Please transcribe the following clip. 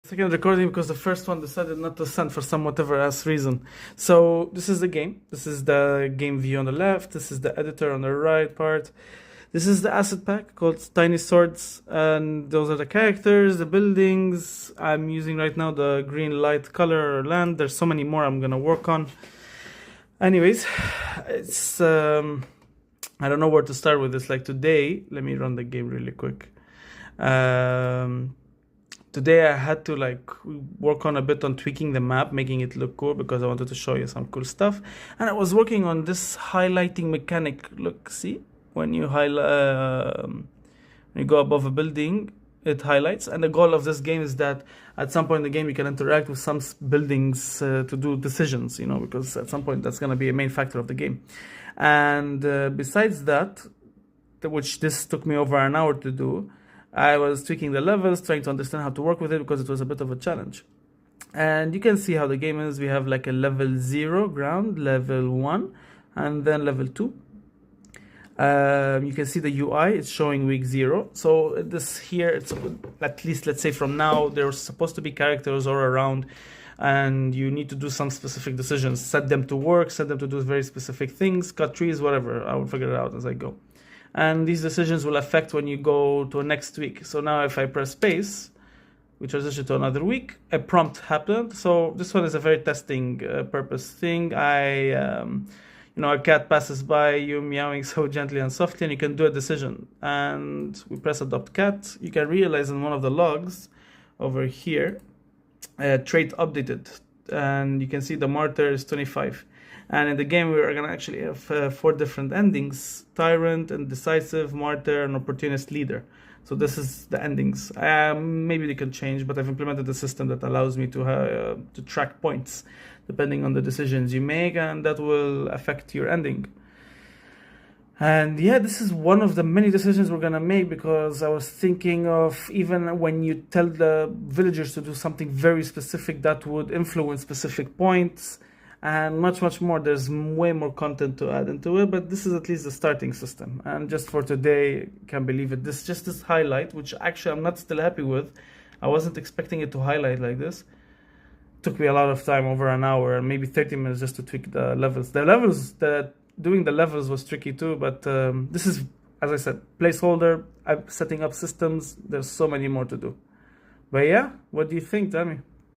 Second recording because the first one decided not to send for some whatever ass reason. So this is the game. This is the game view on the left. This is the editor on the right part. This is the asset pack called Tiny Swords, and those are the characters, the buildings. I'm using right now the green light color land. There's so many more I'm gonna work on. Anyways, it's I don't know where to start with this. Like today, let me run the game really quick. Today I had to work on a bit on tweaking the map, making it look cool because I wanted to show you some cool stuff. And I was working on this highlighting mechanic. Look, see, when you highlight, when you go above a building, it highlights. And the goal of this game is that at some point in the game you can interact with some buildings to do decisions, you know, because at some point that's going to be a main factor of the game. And besides that, which this took me over an hour to do, I was tweaking the levels, trying to understand how to work with it because it was a bit of a challenge. And you can see how the game is. We have like a level 0 ground, level 1, and then level 2. You can see the UI, it's showing week 0. So this here, it's at least, let's say from now, there's supposed to be characters all around, and you need to do some specific decisions. Set them to work, set them to do very specific things, cut trees, whatever. I will figure it out as I go. And these decisions will affect when you go to a next week. So now if I press space, we transition to another week, a prompt happened. So this one is a very testing purpose thing. A cat passes by you meowing so gently and softly, and you can do a decision. And we press adopt cat. You can realize in one of the logs over here, trait updated. And you can see the martyr is 25. And in the game, we are going to actually have 4 different endings: Tyrant, Indecisive, Martyr, and Opportunist Leader. So this is the endings. Maybe they can change, but I've implemented a system that allows me to track points depending on the decisions you make, and that will affect your ending. And yeah, this is one of the many decisions we're going to make, because I was thinking of, even when you tell the villagers to do something very specific, that would influence specific points. And much more. There's way more content to add into it, but this is at least the starting system. And just for today, can't believe it. This highlight, which actually I'm not still happy with. I wasn't expecting it to highlight like this. Took me a lot of time, over an hour, and maybe 30 minutes just to tweak the levels. Doing the levels was tricky too, but this is, as I said, placeholder. I'm setting up systems. There's so many more to do. But yeah, what do you think? Tell me.